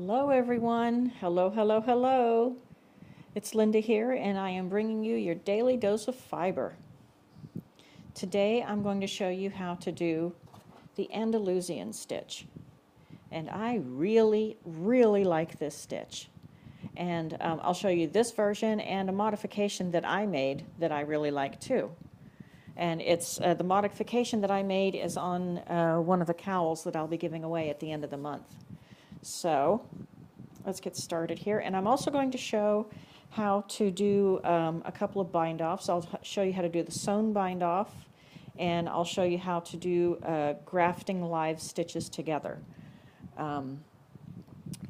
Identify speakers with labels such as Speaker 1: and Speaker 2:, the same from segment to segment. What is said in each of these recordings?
Speaker 1: Hello everyone. Hello, hello, hello. It's Linda here and I am bringing you your daily dose of fiber. Today I'm going to show you how to do the Andalusian stitch. And I really like this stitch. And I'll show you this version and a modification that I made that I really like too. And it's the modification that I made is on one of the cowls that I'll be giving away at the end of the month. So let's get started here. And I'm also going to show how to do a couple of bind offs. I'll show you how to do the sewn bind off, and I'll show you how to do grafting live stitches together.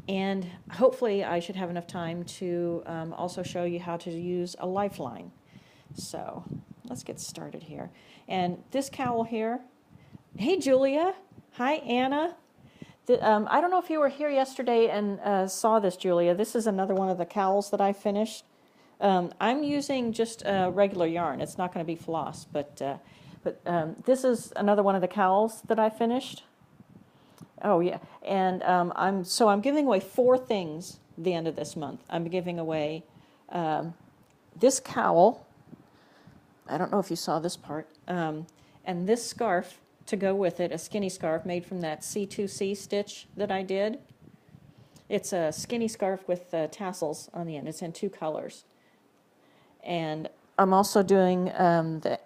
Speaker 1: And hopefully I should have enough time to also show you how to use a lifeline. So let's get started here. And this cowl here, hey Julia, hi Anna. I don't know if you were here yesterday and saw this, Julia. This is another one of the cowls that I finished. I'm using just regular yarn. It's not going to be floss, but this is another one of the cowls that I finished. Oh yeah, and I'm giving away 4 things at the end of this month. I'm giving away this cowl. I don't know if you saw this part, and this scarf to go with it, a skinny scarf made from that C2C stitch that I did. It's a skinny scarf with tassels on the end. It's in 2 colors. And I'm also doing the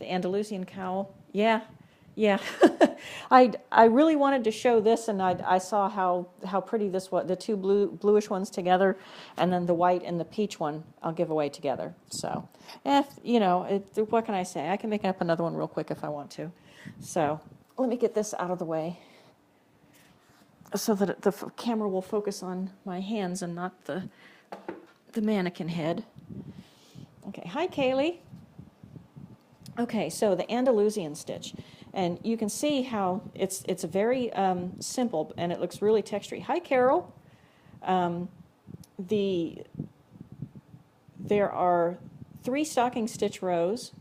Speaker 1: Andalusian cowl. Yeah. I really wanted to show this, and I saw how pretty this was, the 2 bluish ones together, and then the white and the peach one I'll give away together. So, what can I say? I can make up another one real quick if I want to. So let me get this out of the way so that the camera will focus on my hands and not the mannequin head. Okay, hi Kaylee. Okay, so the Andalusian stitch. And you can see how it's a very simple, and it looks really textury. Hi Carol. There are 3 stocking stitch rows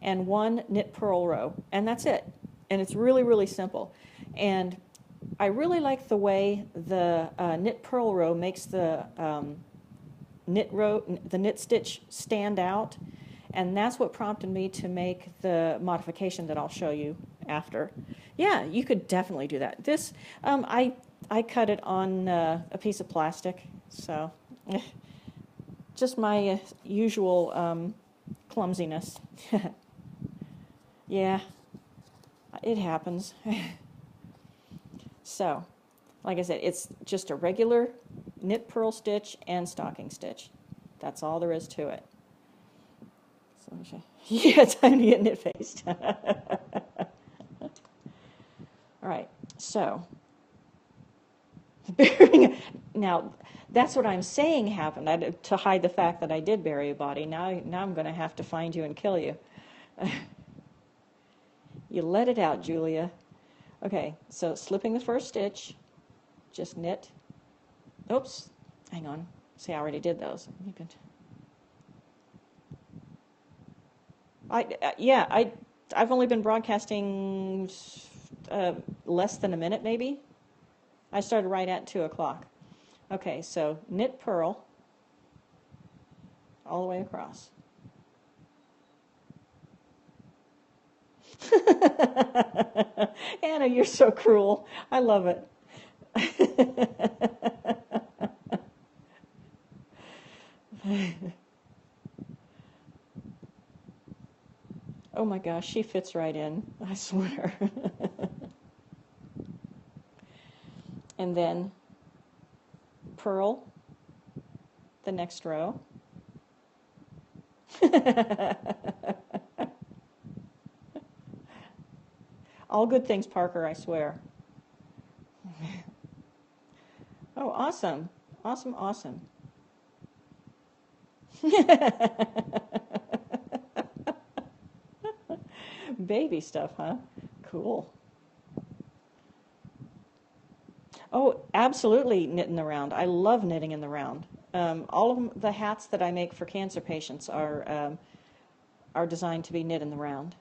Speaker 1: and 1 knit purl row, and that's it. And it's really simple. And I really like the way the knit purl row makes the knit stitch stand out, and that's what prompted me to make the modification that I'll show you after. Yeah, you could definitely do that. This I cut it on a piece of plastic, so just my usual clumsiness. Yeah, it happens. So, like I said, it's just a regular knit purl stitch and stocking stitch. That's all there is to it. So, yeah, time to get knit faced. All right, so now that's what I'm saying happened to hide the fact that I did bury a body. Now I'm going to have to find you and kill you. You let it out, Julia. Okay, so slipping the first stitch, just knit. Oops, hang on. See, I already did those. You can. I've only been broadcasting less than a minute, maybe. I started right at 2 o'clock. Okay, so knit purl all the way across. Anna, you're so cruel. I love it. Oh my gosh, she fits right in, I swear. And then purl the next row. All good things, Parker, I swear. Oh, awesome. Awesome. Baby stuff, huh? Cool. Oh, absolutely knit in the round. I love knitting in the round. All of the hats that I make for cancer patients are designed to be knit in the round.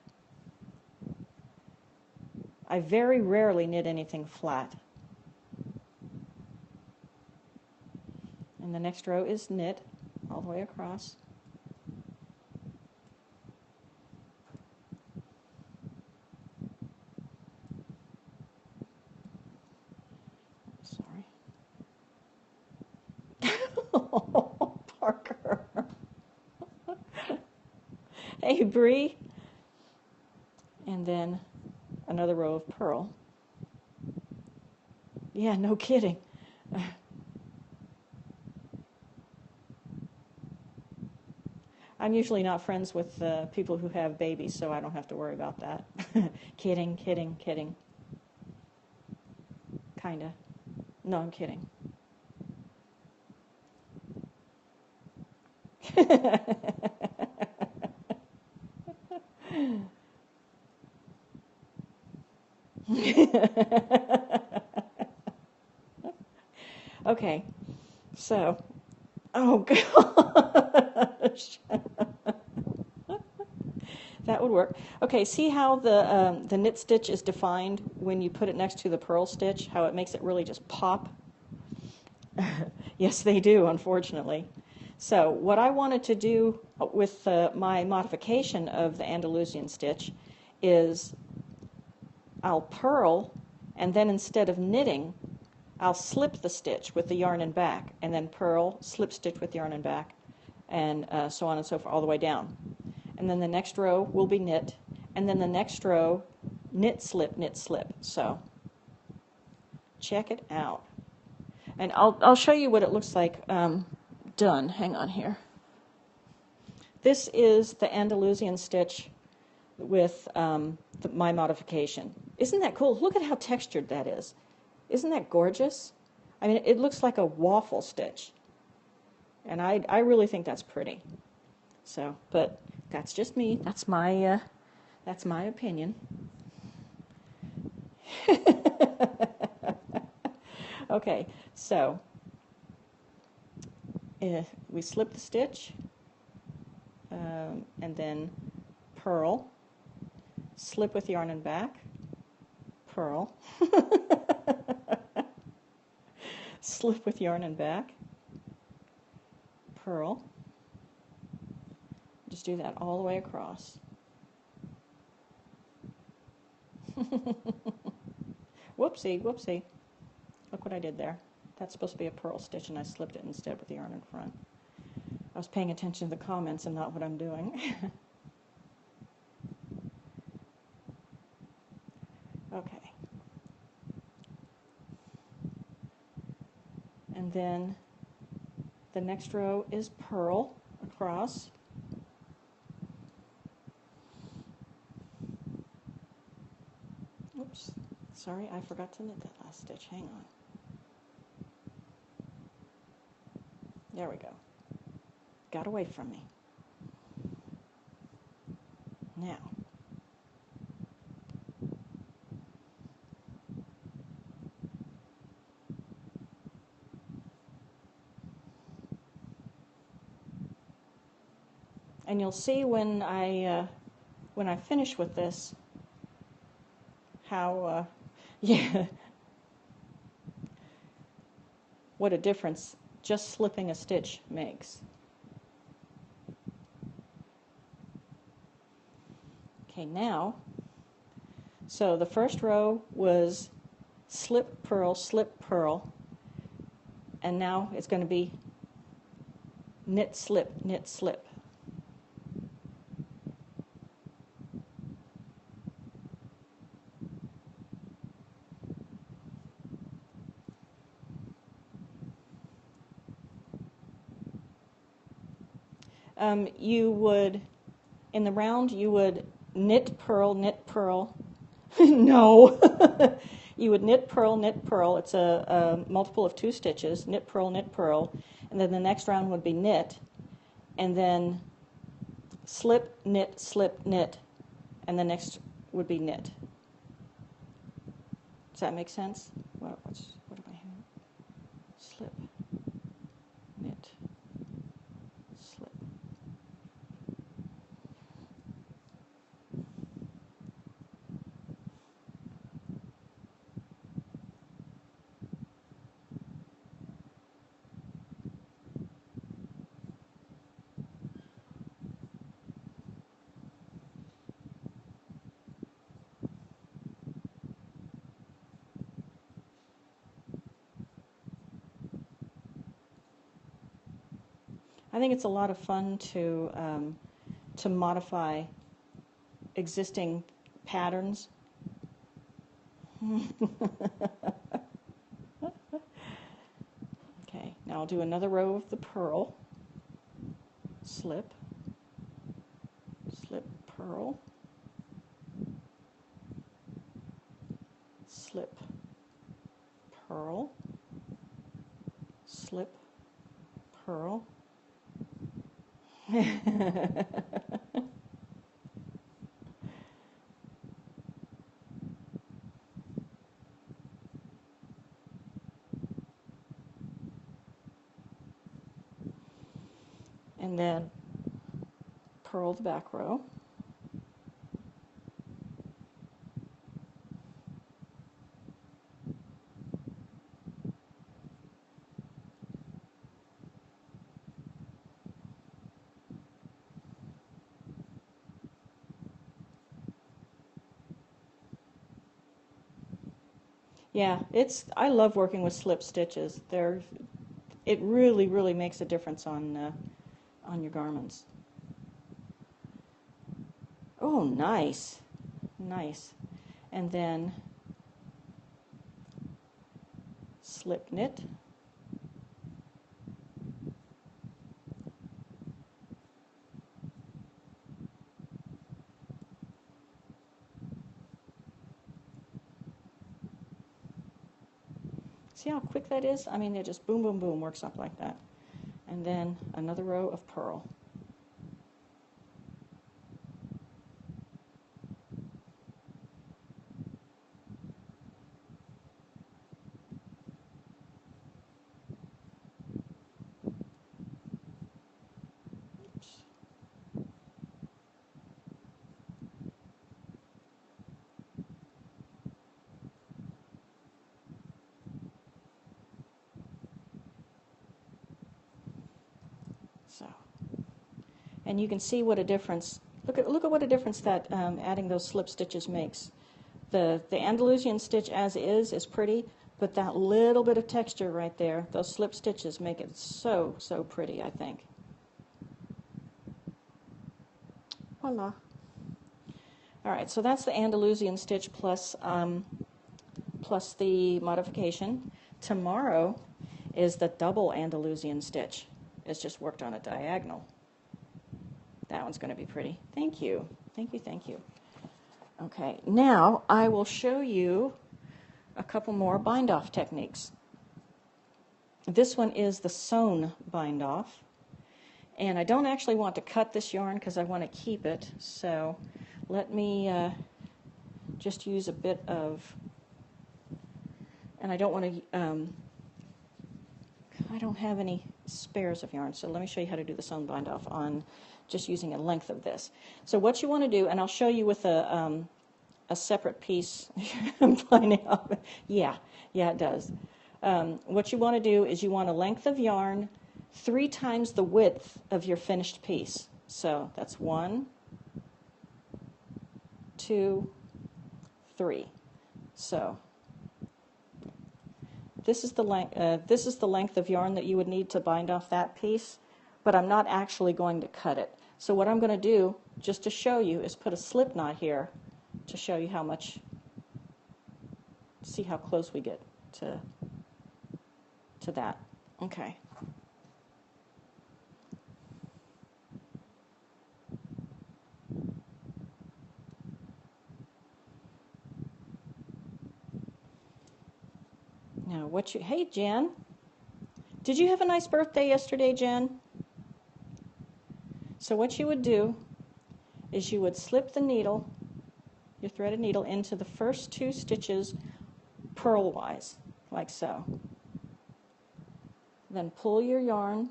Speaker 1: I very rarely knit anything flat. And the next row is knit all the way across. Sorry. Oh, Parker. Hey, Bree. And then another row of purl. Yeah, no kidding. I'm usually not friends with people who have babies, so I don't have to worry about that. Kidding, kidding, kidding. Kinda. No, I'm kidding. Okay, so, oh gosh. That would work. Okay, see how the knit stitch is defined when you put it next to the purl stitch, how it makes it really just pop? Yes, they do, unfortunately. So what I wanted to do with my modification of the Andalusian stitch is I'll purl, and then instead of knitting, I'll slip the stitch with the yarn and back, and then purl, slip stitch with yarn and back, and so on and so forth, all the way down. And then the next row will be knit, and then the next row, knit, slip, knit, slip. So check it out. And I'll show you what it looks like done. Hang on here. This is the Andalusian stitch with my modification. Isn't that cool? Look at how textured that is. Isn't that gorgeous? I mean, it looks like a waffle stitch. And I really think that's pretty. So, but that's just me. That's my opinion. Okay, so we slip the stitch, and then purl, slip with yarn and back, purl, slip with yarn and back, purl. Just do that all the way across. Whoopsie, whoopsie. Look what I did there. That's supposed to be a purl stitch, and I slipped it instead with the yarn in front. I was paying attention to the comments and not what I'm doing. Okay. And then the next row is purl across. Oops, sorry, I forgot to knit that last stitch. Hang on. There we go. Got away from me. Now, and you'll see when I finish with this how yeah, what a difference just slipping a stitch makes. Okay, now, so the first row was slip, purl, and now it's going to be knit, slip, knit, slip. You would, in the round, you would knit, purl, no. You would knit, purl. It's a multiple of 2 stitches, knit, purl, and then the next round would be knit, and then slip, knit, and the next would be knit. Does that make sense? What am I hearing? Slip, knit, slip. I think it's a lot of fun to modify existing patterns. Okay, now I'll do another row of the purl, slip, slip, purl, slip, purl, slip, purl. And then purl the back row. Yeah, I love working with slip stitches. It really, really makes a difference on your garments. Oh, nice, nice. And then slip knit. See how quick that is? I mean, it just boom, boom, boom works up like that. And then another row of purl. Oops. So, and you can see what a difference. Look at what a difference that adding those slip stitches makes. The Andalusian stitch as is pretty, but that little bit of texture right there, those slip stitches make it so, so pretty, I think. Voila. All right, so that's the Andalusian stitch plus the modification. Tomorrow is the double Andalusian stitch. It's just worked on a diagonal. That one's going to be pretty. Thank you. Thank you, thank you. Okay, now I will show you a couple more bind-off techniques. This one is the sewn bind-off. And I don't actually want to cut this yarn because I want to keep it. So let me just use a bit of, and I don't want to, I don't have any spares of yarn, so let me show you how to do the sewn bind-off on just using a length of this. So what you want to do, and I'll show you with a separate piece. I'm finding out. Yeah, it does. What you want to do is you want a length of yarn 3 times the width of your finished piece. So that's 1, 2, 3. So this is the length of yarn that you would need to bind off that piece, but I'm not actually going to cut it. So what I'm going to do, just to show you, is put a slip knot here to show you how much, see how close we get to that. Okay. Now hey Jen, did you have a nice birthday yesterday, Jen? So what you would do is you would slip the needle, your threaded needle, into the first 2 stitches purlwise, like so. Then pull your yarn,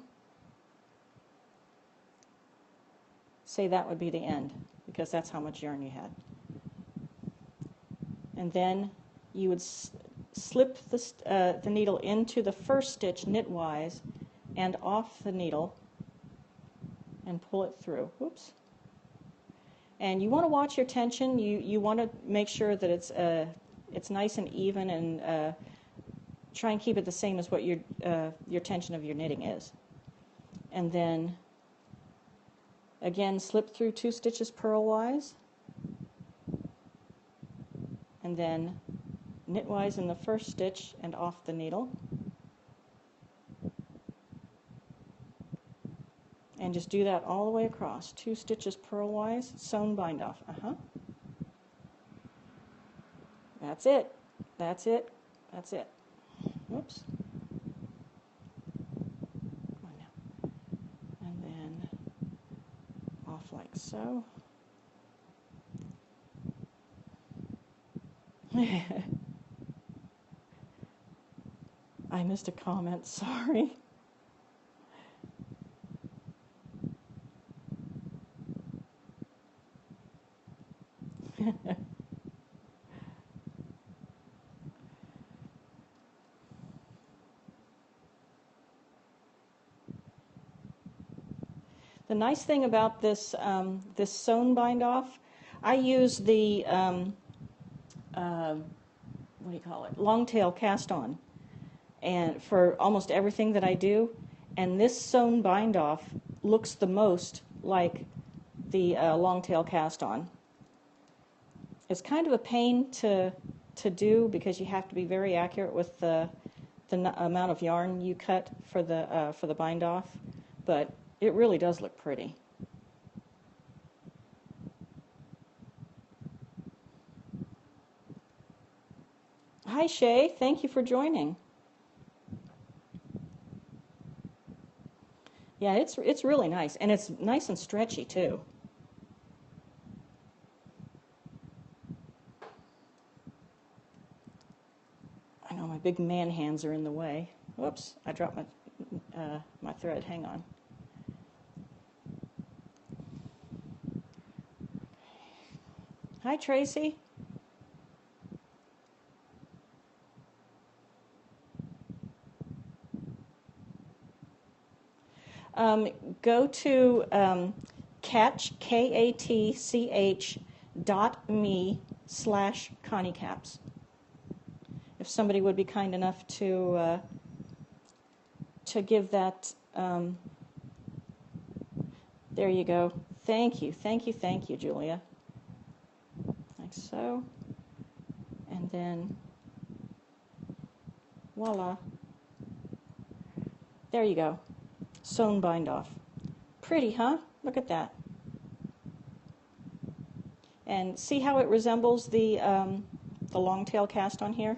Speaker 1: say that would be the end, because that's how much yarn you had. And then you would slip the needle into the first stitch knitwise and off the needle and pull it through. Whoops. And you want to watch your tension. You want to make sure that it's nice and even, and try and keep it the same as what your tension of your knitting is. and then again slip through 2 stitches purlwise, and then knitwise in the first stitch and off the needle, and just do that all the way across. 2 stitches purlwise, sewn bind off. That's it. That's it. That's it. Whoops. Come on now. And then off like so. I missed a comment, sorry. The nice thing about this this sewn bind off, I use the what do you call it? Long tail cast on, and for almost everything that I do. And this sewn bind off looks the most like the long tail cast on. It's kind of a pain to do because you have to be very accurate with the amount of yarn you cut for the bind off, but it really does look pretty. Hi Shay, thank you for joining. Yeah, it's really nice, and it's nice and stretchy too. I know my big man hands are in the way. Whoops, I dropped my thread. Hang on. Hi Tracy. Go to katch.me/ConnieCaps. If somebody would be kind enough to give that, there you go. Thank you, thank you, thank you, Julia. Like so, and then voila. There you go. Sewn bind off. Pretty, huh? Look at that. And see how it resembles the long tail cast on here?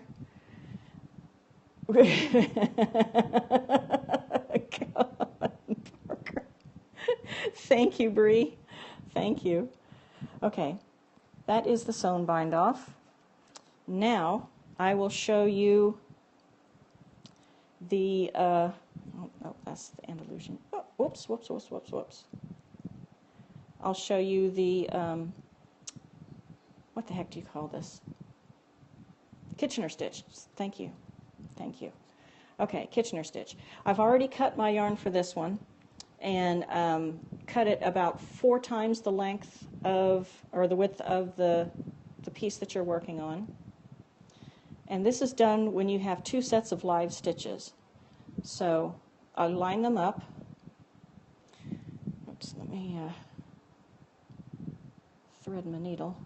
Speaker 1: Thank you, Bree. Thank you. Okay, that is the sewn bind off. Now I will show you the oh, that's the Andalusian. Oh, whoops, whoops, whoops, whoops, whoops. I'll show you the, what the heck do you call this? Kitchener stitch. Thank you. Thank you. Okay, Kitchener stitch. I've already cut my yarn for this one, and cut it about 4 times the length of, or the width of the piece that you're working on. And this is done when you have 2 sets of live stitches. So I'll line them up. Oops, let me thread my needle.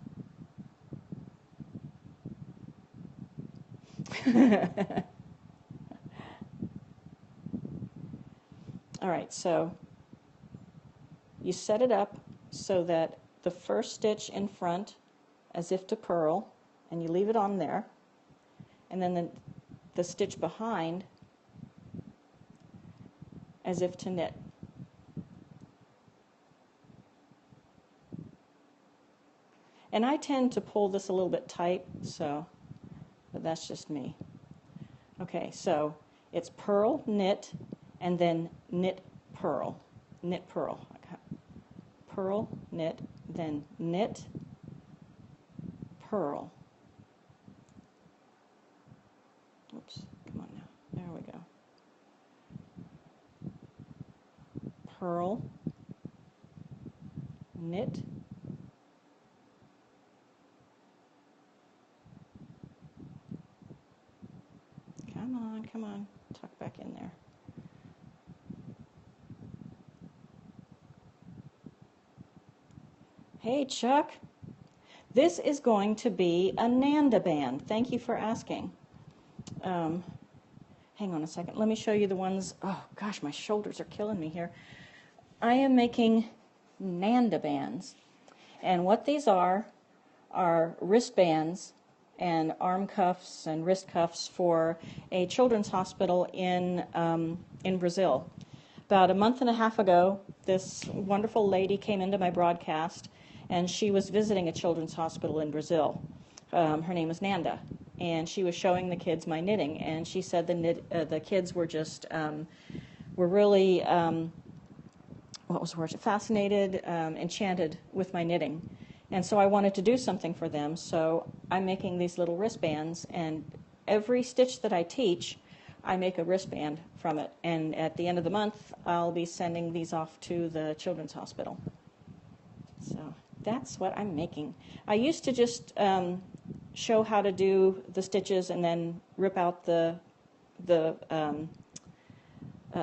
Speaker 1: All right, so you set it up so that the first stitch in front, as if to purl, and you leave it on there, and then the stitch behind, as if to knit. And I tend to pull this a little bit tight, so, but that's just me. Okay, so it's purl, knit, and then knit, purl, knit, purl. Purl, knit, then knit, purl. Oops, come on now. There we go. Purl, knit, come on, tuck back in there. Hey, Chuck. This is going to be a Nanda band. Thank you for asking. Hang on a second. Let me show you the ones. Oh, gosh, my shoulders are killing me here. I am making Nanda bands. And what these are wristbands and arm cuffs and wrist cuffs for a children's hospital in Brazil. About a month and a half ago, this wonderful lady came into my broadcast, and she was visiting a children's hospital in Brazil. Her name is Nanda, and she was showing the kids my knitting, and she said the kids were just were really what was the word? Fascinated, enchanted with my knitting, and so I wanted to do something for them. So I'm making these little wristbands, and every stitch that I teach, I make a wristband from it, and at the end of the month, I'll be sending these off to the children's hospital. So that's what I'm making. I used to just show how to do the stitches and then rip out the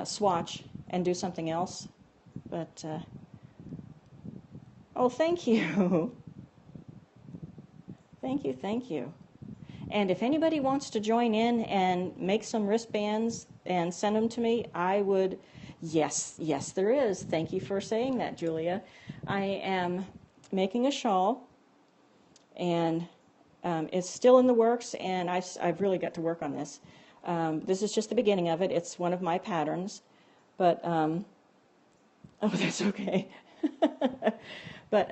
Speaker 1: swatch and do something else. But, oh, thank you. Thank you. And if anybody wants to join in and make some wristbands and send them to me, I would, yes, there is. Thank you for saying that, Julia. I am making a shawl, and it's still in the works, and I've really got to work on this. This is just the beginning of it. It's one of my patterns, but, oh, that's okay. But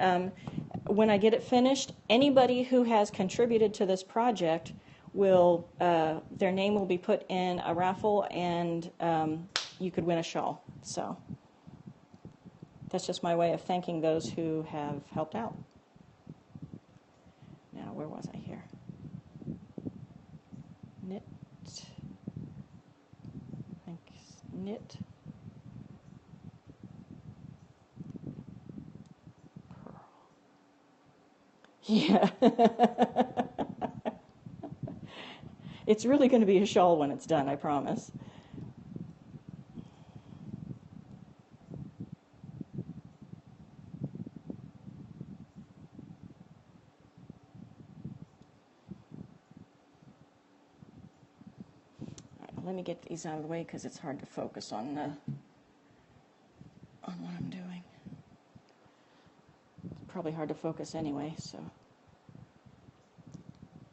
Speaker 1: when I get it finished, anybody who has contributed to this project will, their name will be put in a raffle, and you could win a shawl. So that's just my way of thanking those who have helped out. Now, where was I here? Knit. Thanks. Knit. Yeah. It's really going to be a shawl when it's done, I promise. All right, let me get these out of the way because it's hard to focus on what I'm doing. It's probably hard to focus anyway, so.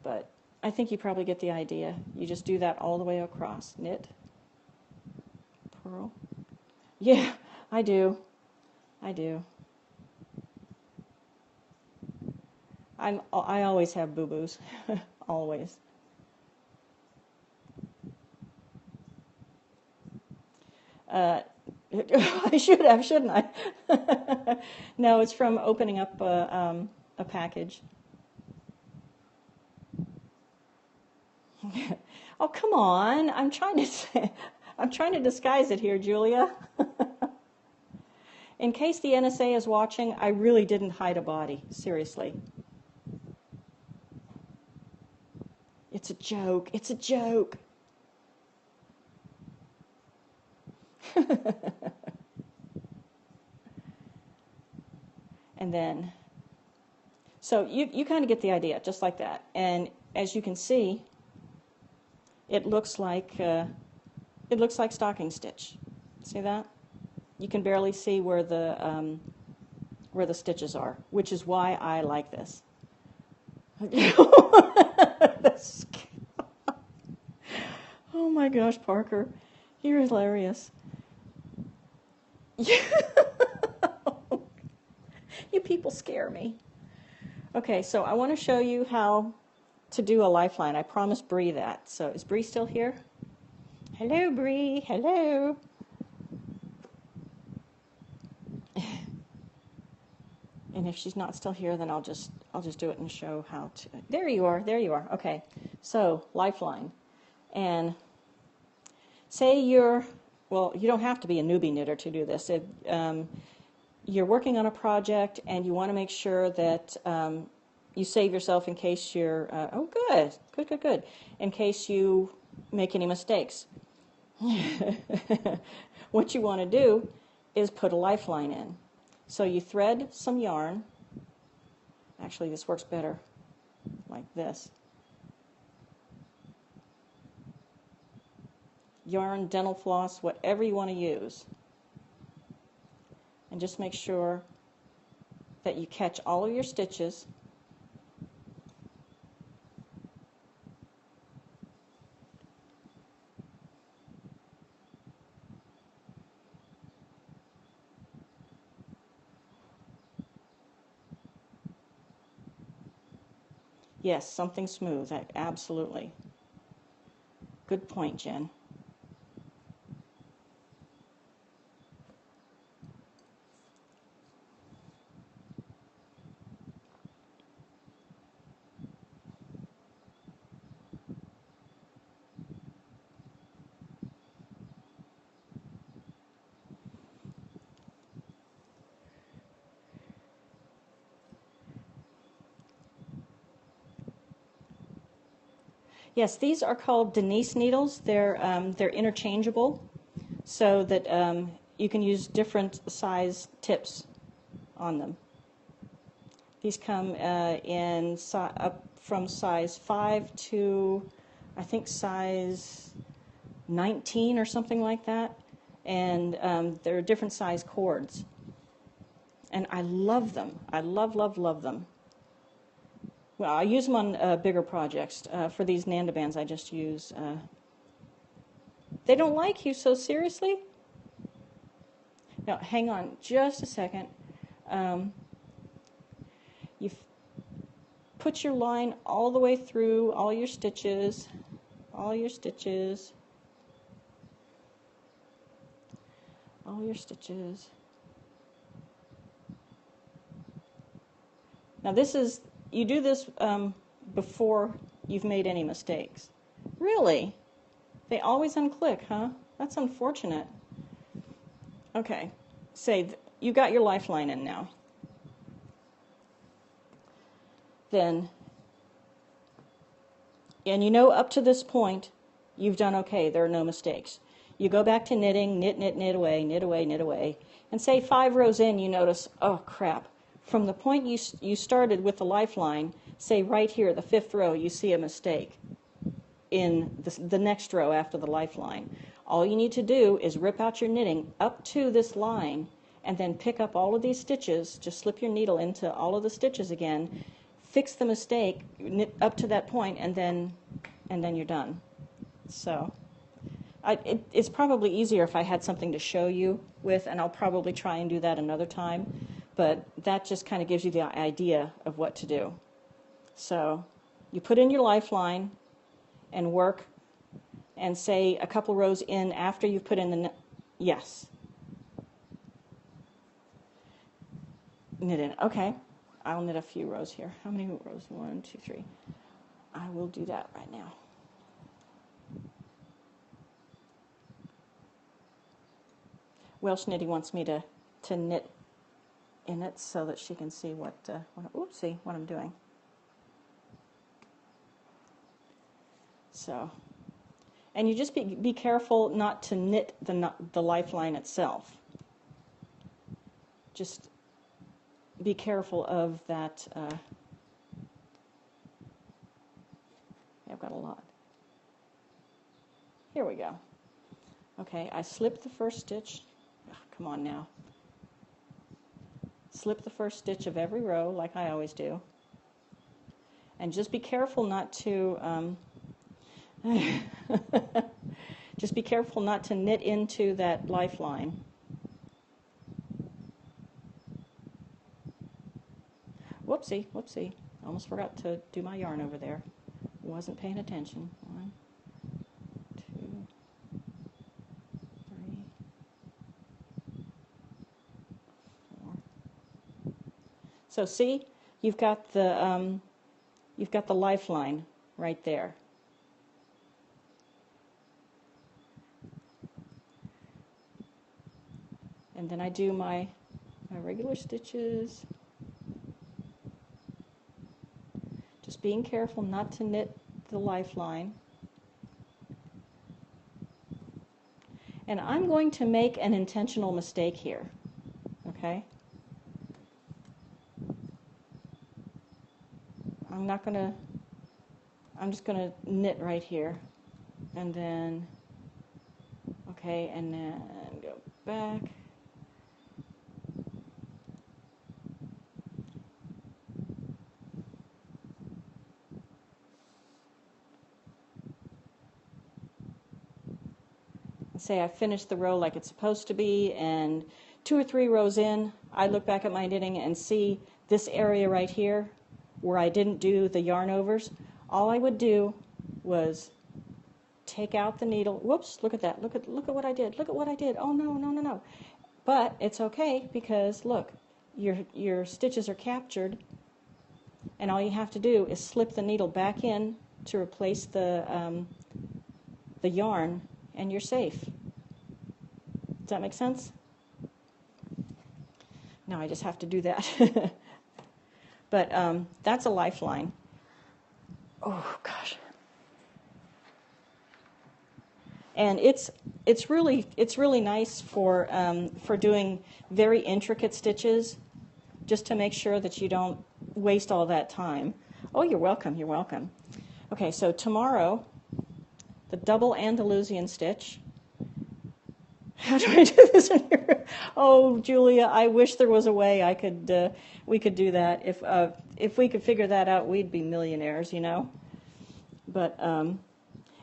Speaker 1: But I think you probably get the idea. You just do that all the way across. Knit, purl. Yeah, I do. I always have boo-boos, always. I should have, shouldn't I? No, it's from opening up a package. Oh, come on. I'm trying to disguise it here, Julia. In case the NSA is watching, I really didn't hide a body. Seriously. It's a joke. It's a joke. And then, so you kind of get the idea, just like that. And as you can see, it looks like stocking stitch. See that? You can barely see where the stitches are, which is why I like this. Oh my gosh, Parker, you're hilarious. You people scare me. Okay, so I want to show you how to do a lifeline. I promised Bree that. So is Bree still here? Hello, Bree. Hello. And if she's not still here, then I'll just do it and show how to. There you are. There you are. Okay. So lifeline, and say you don't have to be a newbie knitter to do this. You're working on a project and you want to make sure that you save yourself in case you're, oh, good. In case you make any mistakes. What you want to do is put a lifeline in. So you thread some yarn Actually, this works better like this. Yarn, dental floss, whatever you want to use. And just make sure that you catch all of your stitches. Yes, something smooth, absolutely. Good point, Jen. Yes, these are called Denise needles. They're interchangeable, so that you can use different size tips on them. These come in up from size 5 to, I think, size 19 or something like that. And there are different size cords. And I love them. I love, love, love them. Well, I use them on bigger projects. For these Nanda bands, I just use... They don't like you, so seriously? Now, hang on just a second. You put your line all the way through, all your stitches, all your stitches, all your stitches. Now this is, you do this before you've made any mistakes. Really? They always unclick, huh? That's unfortunate. Okay, say you got your lifeline in now. Then, and you know up to this point, you've done okay, there are no mistakes. You go back to knitting, knit, knit, knit away, knit away, knit away, and say 5 rows in, you notice, oh crap. From the point you started with the lifeline, say right here, the 5th row, you see a mistake in the next row after the lifeline. All you need to do is rip out your knitting up to this line and then pick up all of these stitches, just slip your needle into all of the stitches again, fix the mistake, knit up to that point, and then you're done. So it's probably easier if I had something to show you with, and I'll probably try and do that another time, but that just kind of gives you the idea of what to do. So you put in your lifeline and work, and say a couple rows in after you've put in the, yes. Knit in, okay. I'll knit a few rows here. How many rows? 1, 2, 3. I will do that right now. Welsh Knitty wants me to knit in it so that she can see what I'm doing. So, and you just be careful not to knit the lifeline itself. Just be careful of that. I've got a lot. Here we go. Okay, I slipped the first stitch. Oh, come on now. Slip the first stitch of every row, like I always do. And just be careful not to... just be careful not to knit into that lifeline. Whoopsie, whoopsie. Almost forgot to do my yarn over there. Wasn't paying attention. 1, 2, 3, 4. So see, you've got the lifeline right there. And then I do my regular stitches. Just being careful not to knit the lifeline. And I'm going to make an intentional mistake here, okay? I'm just gonna knit right here, and then, okay, and then go back. Say I finished the row like it's supposed to be, and 2 or 3 rows in, I look back at my knitting and see this area right here where I didn't do the yarn overs. All I would do was take out the needle. Whoops, look at that. Look at what I did. Look at what I did. Oh no, no, no, no. But it's okay, because look, your stitches are captured, and all you have to do is slip the needle back in to replace the yarn, and you're safe. Does that make sense? Now I just have to do that. But that's a lifeline. Oh gosh. And it's really nice for doing very intricate stitches, just to make sure that you don't waste all that time. Oh, you're welcome. You're welcome. Okay, so tomorrow, the double Andalusian stitch. How do I do this in here? Oh, Julia, I wish there was a way I could we could do that. If we could figure that out, we'd be millionaires, you know. But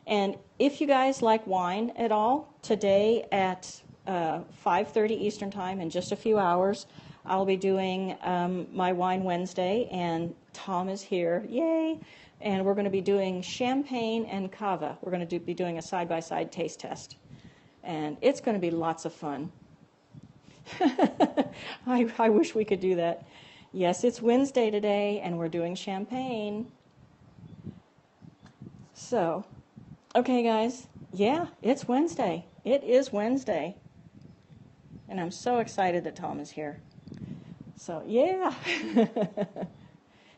Speaker 1: and if you guys like wine at all, today at 5:30 Eastern Time, in just a few hours, I'll be doing my Wine Wednesday, and Tom is here, yay! And we're going to be doing champagne and cava. We're going to be doing a side-by-side taste test, and it's going to be lots of fun. I wish we could do that. Yes, it's Wednesday today, and we're doing champagne. So, okay, guys. Yeah, it's Wednesday. It is Wednesday. And I'm so excited that Tom is here. So, yeah.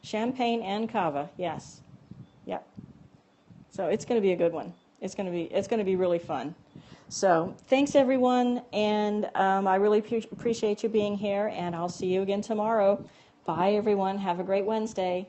Speaker 1: Champagne and cava, yes. Yep. So it's going to be a good one. It's going to be really fun. So thanks, everyone, and I really appreciate you being here, and I'll see you again tomorrow. Bye, everyone. Have a great Wednesday.